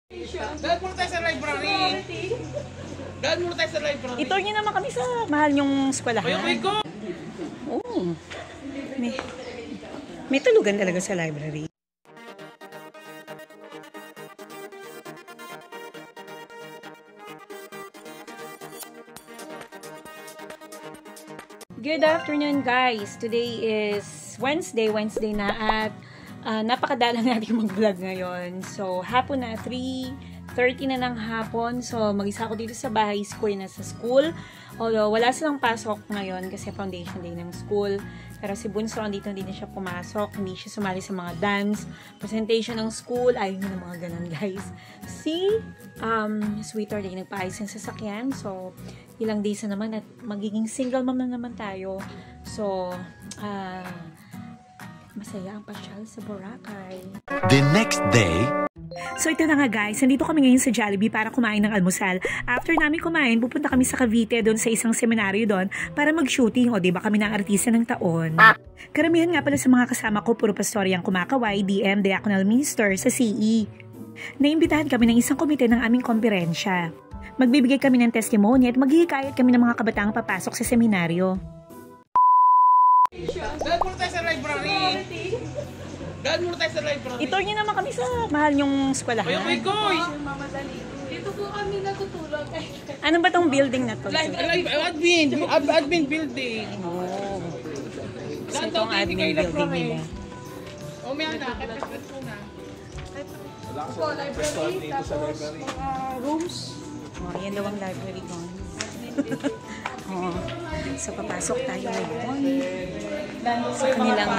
Dahil muna tayo sa library. Dahil muna tayo sa library. Itour niyo naman kami sa mahal yung eskwelahan. Ay, ko! Oo. May tulugan talaga sa library. Good afternoon, guys. Today is Wednesday na at napakadalang natin mag-vlog ngayon. So, hapon na, 3:30 na ng hapon. So, mag-isa ako dito sa bahay, school na sa school. Although, wala silang pasok ngayon kasi foundation day ng school. Pero si Bunso, andito hindi na siya pumasok. Hindi siya sumali sa mga dance, presentation ng school. Ayaw na mga ganun, guys. Si Sweeter day, nagpaayos ng sasakyan. So, ilang days na naman at magiging single mom na naman tayo. So, masaya ang pasyal sa Boracay. The next day. So ito na nga guys, nandito kami ngayon sa Jollibee para kumain ng almusal. After namin kumain, pupunta kami sa Cavite doon sa isang seminaryo doon para mag-shooting. O diba kami ng artista ng taon. Karamihan nga pala sa mga kasama ko, puro pastorya ang kumakaway, DM, Diaconal Minister sa CE. Naimbitahan kami ng isang komite ng aming komperensya. Magbibigay kami ng testimony at maghihikayat kami ng mga kabataang papasok sa seminaryo. Dahil muna tayo sa library. Dahil muna tayo sa library. Itour niyo naman kami sa mahal yung eskwelahan. Ay, ko! Dito po kami natutulog. Ano ba tong building na to? Admin building. Oh. So itong admin building nila. O, may anak. Kapit po na. Po, library, tapos rooms. Oh, yan daw ang library doon. Oh. So papasok tayo ngayon sa kanilang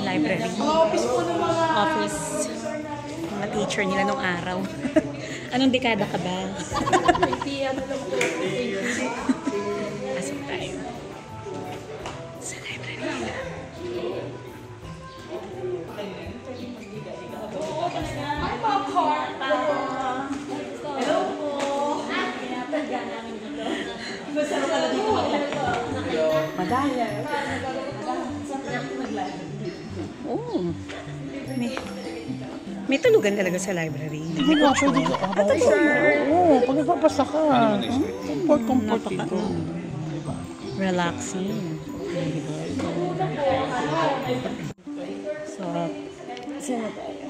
library. Office po ng mga... Office. Mga teacher nila nung araw. Anong dekada ka ba? Pasok tayo. Sa library nila. Hi, popcorn! Hello po! Madaya. Oh. May tulugan talaga sa library. Hindi nga pwede ka. Oo, pag nagpapasa ka. Comfort ito. Relaxing. So, sino tayo?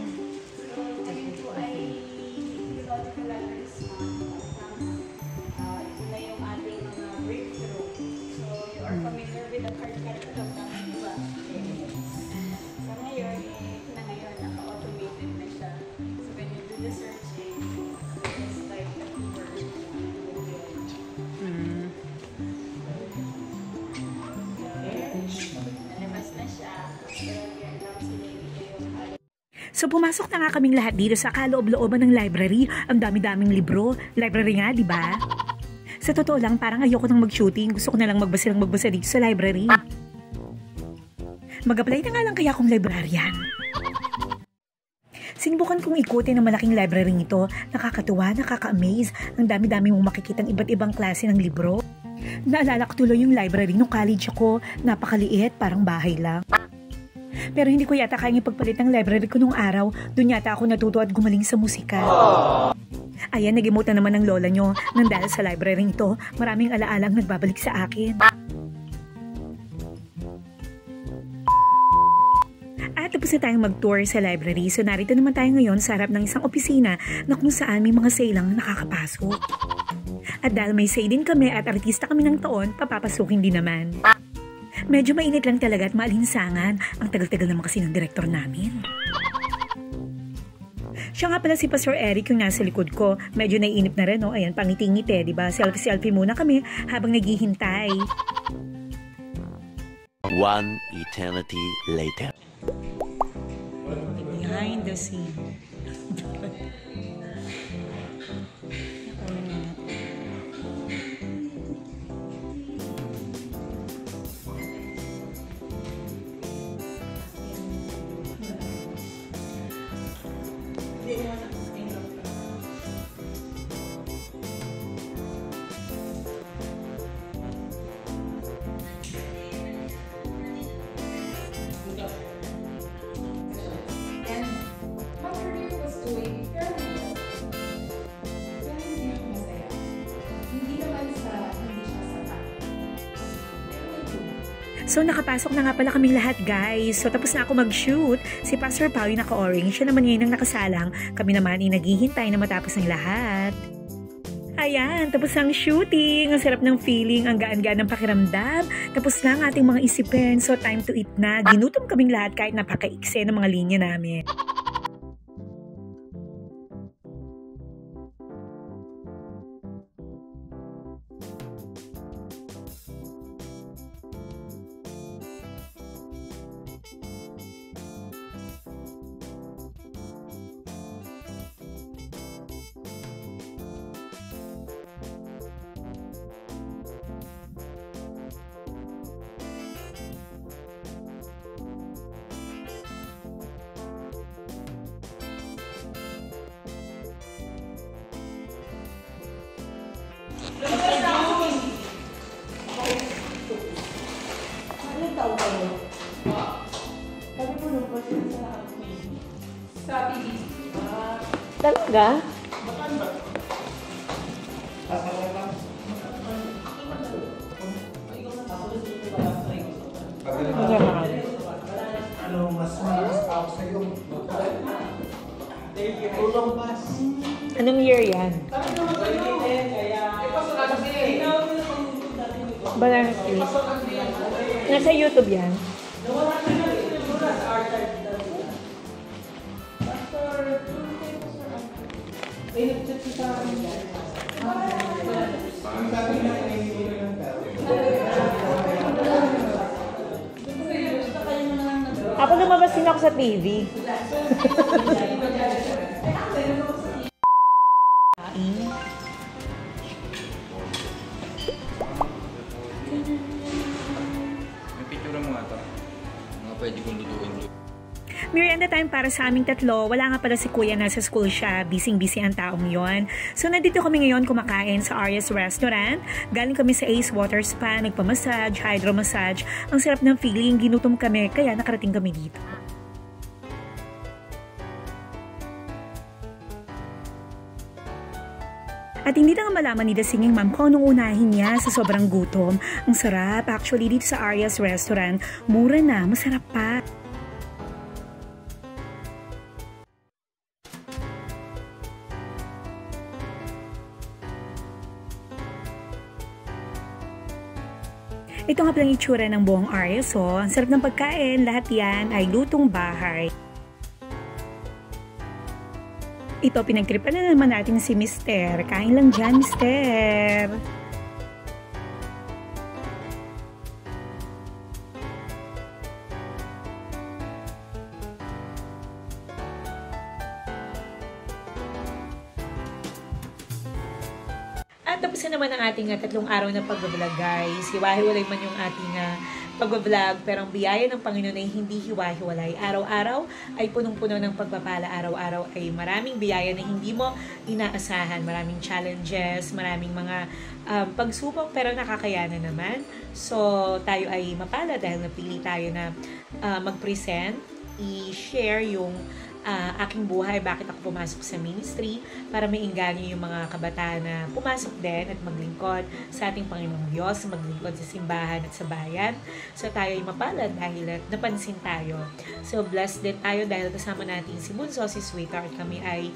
So pumasok na nga kaming lahat dito sa kaloob-looban ng library. Ang dami-daming libro. Library nga, di ba? Sa totoo lang, parang ayoko nang mag-shooting. Gusto ko na lang magbasa dito sa library. Mag-apply na nga lang kaya akong librarian. Sinubukan kong ikutin ang malaking library nito. Nakakatuwa, nakaka-amaze. Ang dami-dami mong makikitang iba't ibang klase ng libro. Naalala ko tuloy yung library nung college ako. Napakaliit, parang bahay lang. Pero hindi ko yata kayang ipagpalit ng library ko nung araw. Doon yata ako natuto at gumaling sa musika. Ayan, nagimutan naman ng lola nyo nang dahil sa library ito, maraming alaalang nagbabalik sa akin. At tapos na tayong mag-tour sa library. So narito naman tayo ngayon sa harap ng isang opisina na kung saan may mga sailang nakakapasok. At dahil may say din kami at artista kami ng taon, papapasukin din naman. Medyo mainit lang talaga at maalinsangan. Ang tagal-tagal naman kasi ng direktor namin. Siya nga pala si Pastor Eric yung nasa likod ko. Medyo naiinip na rin, no? Ayan, pangiti-ngiti, diba? Selfie-selfie muna kami habang naghihintay. One eternity later. Behind the scene. So, nakapasok na nga pala kaming lahat, guys. So, tapos na ako mag-shoot. Si Pastor Pao yung naka-orange. Siya naman ngayon ang nakasalang. Kami naman ay naghihintay na matapos ng lahat. Ayan, tapos ang shooting. Ang sarap ng feeling. Ang gaan-gaan ng pakiramdam. Tapos na ang ating mga isipin. So, time to eat na. Ginutom kaming lahat kahit napaka-ikse ng mga linya namin. Talaga? Ano mas ako sa'yo? Tulong mas. Anong year yan? Banana Street. Nasa YouTube yan. Ako lumabas din ako sa TV. May picture mo nga ito. Mga pwede kong lutuin. Merienda time para sa aming tatlo. Wala nga pala si Kuya, nasa school siya. Busy-busy ang taong yon. So, nandito kami ngayon kumakain sa Arias Restaurant. Galing kami sa Ace Water Spa, nagpamassage, hydromassage. Ang sarap ng feeling, ginutom kami, kaya nakarating kami dito. At hindi na nga malaman ni The Singing Mom kung anong unahin niya sa sobrang gutom. Ang sarap. Actually, dito sa Arias Restaurant, mura na, masarap pa. Ito nga palang itsura ng buong Arias. So, ang sarap ng pagkain. Lahat yan ay lutong bahay. Ito, pinagtripan na naman natin si Mister. Kain lang dyan, Mister. At tapos na naman ang ating 3 araw na pag-vlog, guys. Hiwa-hiwalay man yung ating pag-vlog, pero ang biyaya ng Panginoon ay hindi hiwa-hiwalay. Araw-araw ay punong-puno ng pagpapala. Araw-araw ay maraming biyaya na hindi mo inaasahan. Maraming challenges, maraming mga pagsubok, pero nakakayanan naman. So, tayo ay mapala dahil napili tayo na mag-present, i-share yung aking buhay, bakit ako pumasok sa ministry, para maingganyo yung mga kabataan na pumasok din at maglingkod sa ating Panginoong Diyos, maglingkod sa simbahan at sa bayan. So tayo ay mapalad dahil napansin tayo. So blessed din tayo dahil kasama natin si Bunso, si Sweetheart. Kami ay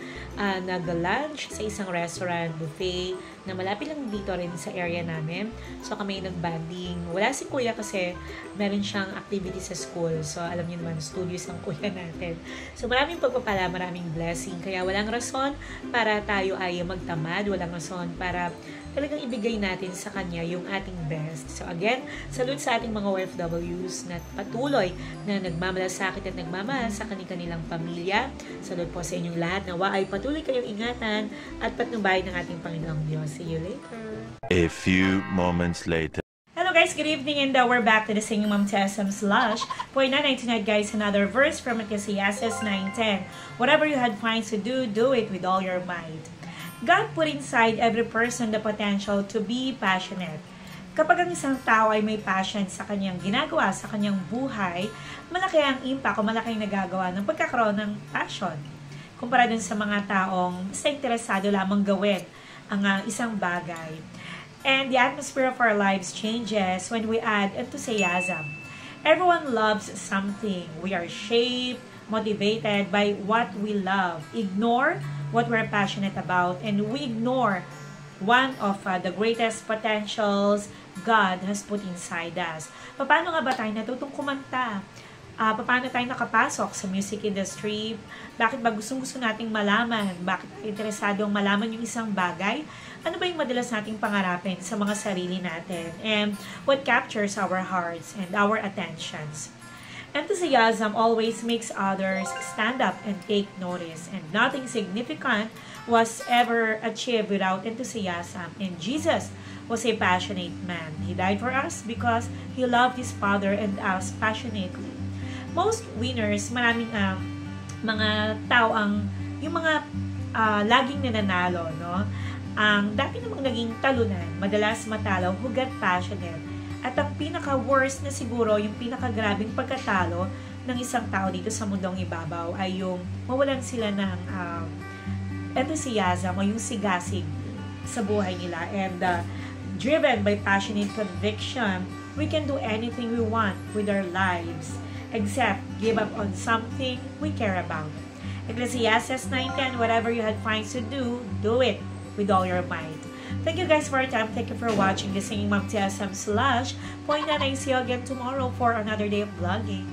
nag-lunch sa isang restaurant buffet na malapit lang dito rin sa area namin. So kami nag-banding. Wala si Kuya kasi meron siyang activity sa school. So alam niyo naman, studios ang Kuya natin. So maraming pagpapala, maraming blessing. Kaya walang rason para tayo ay magtamad. Walang rason para talagang ibigay natin sa Kanya yung ating best. So again, salute sa ating mga OFWs na patuloy na nagmamalasakit at nagmamahal sa kanilang pamilya. Salute po sa inyong lahat. Nawa ay patuloy kayong ingatan at patnubayan ng ating Panginoong Diyos. See you later. A few moments later. Hello guys, good evening, and we're back to the Singing Mom TSM Slash. For tonight guys, another verse from Ecclesiastes 9:10. Whatever you had finds to do it with all your might. God put inside every person the potential to be passionate. Kapag ang isang tao ay may passion sa kanyang ginagawa, sa kanyang buhay, malaki ang impact o malaki ang nagagawa ng pagkakaroon ng passion. Kumpara dun sa mga taong basta interesado lamang gawin ang isang bagay. And the atmosphere of our lives changes when we add enthusiasm. Everyone loves something. We are shaped, motivated by what we love. Ignore what we're passionate about, and we ignore one of the greatest potentials God has put inside us. Paano nga ba tayo natutong kumanta? Paano tayo nakapasok sa music industry? Bakit ba gustong-gusto nating malaman? Bakit interesadong malaman yung isang bagay? Ano ba yung madalas nating pangarapin sa mga sarili natin? And what captures our hearts and our attentions? Enthusiasm always makes others stand up and take notice, and nothing significant was ever achieved without enthusiasm. And Jesus was a passionate man. He died for us because He loved His Father and us passionately. Most winners, maraming mga tao yung mga laging nananalo, no? Ang dati namang naging talunan, madalas matalo, hugat passionate. At ang pinaka-worst na siguro, yung pinaka-grabing pagkatalo ng isang tao dito sa mundong ibabaw ay yung mawalan sila ng enthusiasm o yung sigasig sa buhay nila. And driven by passionate conviction, we can do anything we want with our lives except give up on something we care about. Ecclesiastes 9:10, whatever you had finds to do it with all your might. Thank you guys for your time. Thank you for watching. This is Ma'am Tia Sam / Point, and I see you again tomorrow for another day of vlogging.